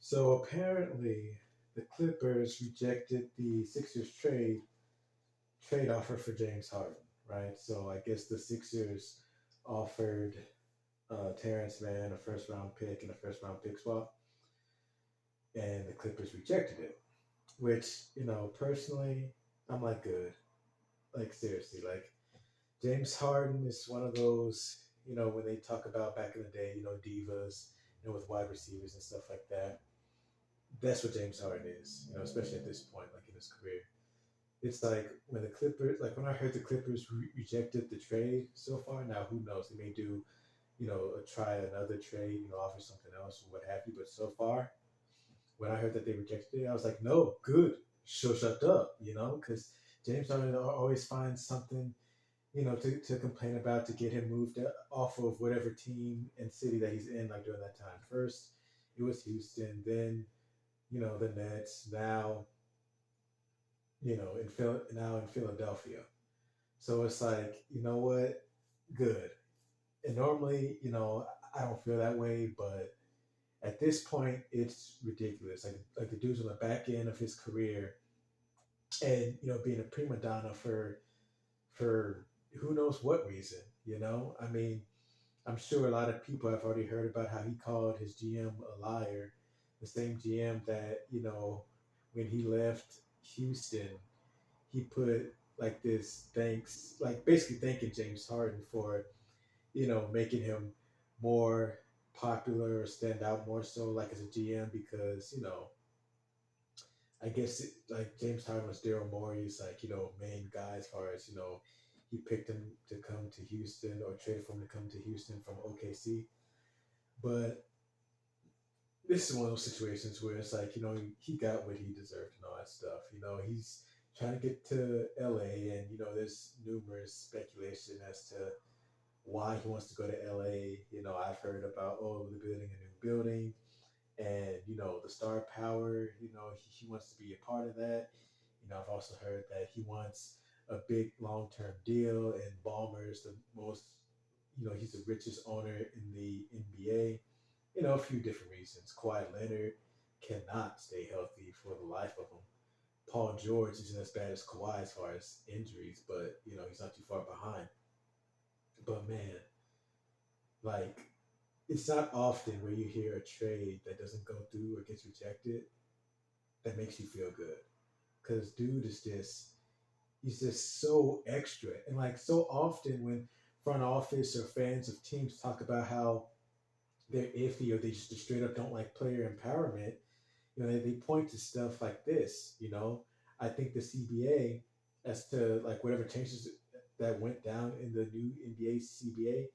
So apparently, the Clippers rejected the Sixers trade offer for James Harden, right? So I guess the Sixers offered Terrence Mann a first round pick and a first round pick swap, and the Clippers rejected it. Which personally, I'm like, good, like seriously, like James Harden is one of those when they talk about back in the day, divas, with wide receivers and stuff like that. That's what James Harden is, especially at this point, like in his career. It's like when the Clippers, like when I heard the Clippers rejected the trade so far. Now who knows? They may do, try another trade, offer something else or what have you. But so far, when I heard that they rejected it, I was like, no, good, shut up, because James Harden always finds something, to complain about to get him moved off of whatever team and city that he's in, like during that time. First, it was Houston, then the Nets. Now now in Philadelphia. So it's like, you know what? Good. And normally, I don't feel that way, but at this point, it's ridiculous. Like the dude's on the back end of his career, and being a prima donna for who knows what reason. I mean, I'm sure a lot of people have already heard about how he called his GM a liar, the same GM that when he left Houston, he put like this thanks, like basically thanking James Harden for making him more popular or stand out more so like as a GM because I guess like James Harden was Daryl Morey's like main guy as far as he picked him to come to Houston or traded for him to come to Houston from OKC. But this is one of those situations where it's like he got what he deserved and all that stuff. He's trying to get to LA, and there's numerous speculation as to why he wants to go to LA. I've heard about they're building a new building, and the star power. He wants to be a part of that. I've also heard that he wants a big long term deal, and Ballmer's the most. He's the richest owner in the NBA. A few different reasons. Kawhi Leonard cannot stay healthy for the life of him. Paul George isn't as bad as Kawhi as far as injuries, but he's not too far behind. But man, like it's not often where you hear a trade that doesn't go through or gets rejected that makes you feel good. Cause dude is just he's just so extra. And like so often when front office or fans of teams talk about how they're iffy or they just straight up don't like player empowerment, they point to stuff like this. I think the CBA, as to like whatever changes that went down in the new NBA CBA,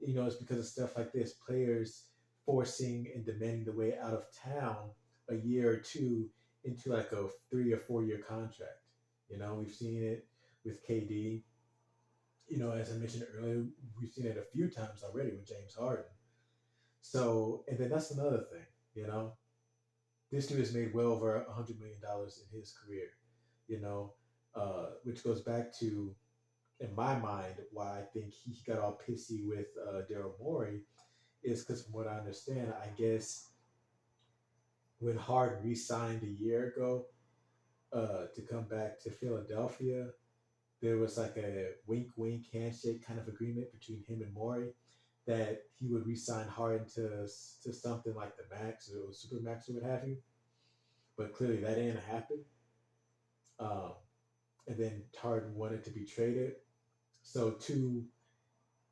it's because of stuff like this, players forcing and demanding the way out of town a year or two into like a 3 or 4 year contract. We've seen it with KD. As I mentioned earlier, we've seen it a few times already with James Harden. So, and then that's another thing, you know, this dude has made well over $100 million in his career, you know, which goes back to, in my mind, why I think he got all pissy with Daryl Morey is because, from what I understand, I guess when Harden re signed a year ago to come back to Philadelphia, there was like a wink wink handshake kind of agreement between him and Morey that he would re-sign Harden to something like the max or super max or what have you. But clearly that didn't happen. Um, and then Harden wanted to be traded. So two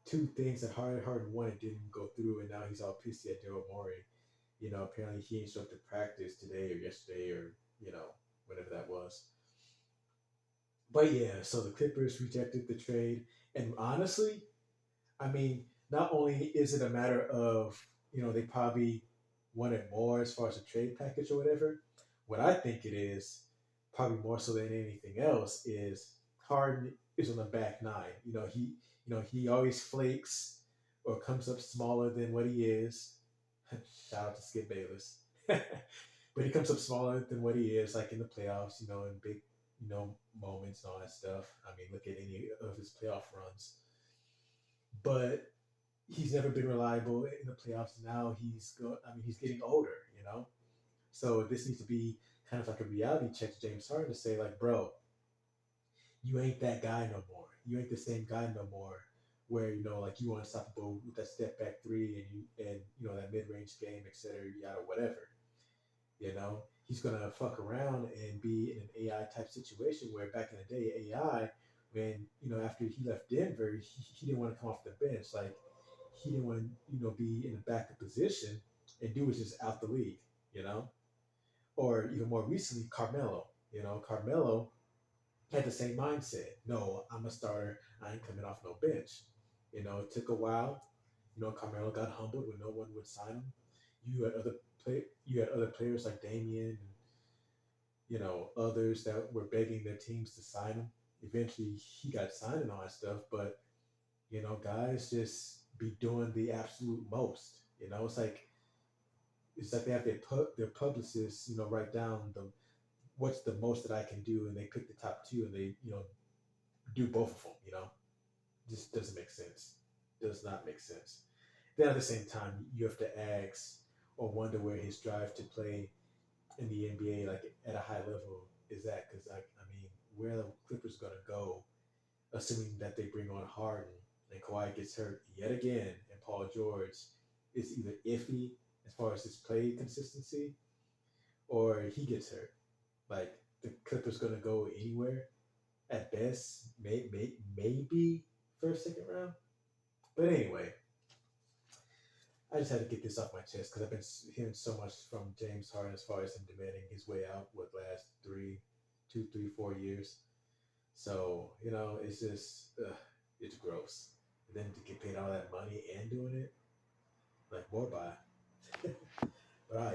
things that Harden wanted didn't go through, and now he's all pissy at Daryl Morey. Apparently he ain't show up to practice today or yesterday or whatever that was. But yeah, so the Clippers rejected the trade, and honestly, I mean, not only is it a matter of they probably wanted more as far as a trade package or whatever. What I think it is, probably more so than anything else, is Harden is on the back nine. He always flakes or comes up smaller than what he is. Shout out to Skip Bayless. But he comes up smaller than what he is, like in the playoffs, in big, moments and all that stuff. I mean, look at any of his playoff runs. But he's never been reliable in the playoffs. Now he's go. I mean, he's getting older. So this needs to be kind of like a reality check to James Harden to say like, bro, you ain't that guy no more. You ain't the same guy no more. Where like you unstoppable with that step back three and that mid range game, et cetera, yada, whatever. He's gonna fuck around and be in an AI type situation where back in the day, AI, when after he left Denver, he didn't want to come off the bench. Like he didn't want be in a backup position, and dude was just out the league. You know, or even more recently, Carmelo. Carmelo had the same mindset. No, I'm a starter. I ain't coming off no bench. It took a while. Carmelo got humbled when no one would sign him. You had other players like Damian and others that were begging their teams to sign him. Eventually, he got signed and all that stuff. But guys just be doing the absolute most. It's like they have their publicists, write down the what's the most that I can do, and they pick the top two, and they do both of them. Just doesn't make sense. Does not make sense. Then at the same time, you have to ask or wonder where his drive to play in the NBA, like at a high level, is at. Because I mean, where the Clippers gonna go, assuming that they bring on Harden and Kawhi gets hurt yet again, and Paul George is either iffy as far as his play consistency, or he gets hurt. Like the Clippers gonna go anywhere at best, maybe first, second round. But anyway, I just had to get this off my chest because I've been hearing so much from James Harden as far as him demanding his way out. What last 4 years? So it's just it's gross. And then to get paid all that money and doing it, like more by.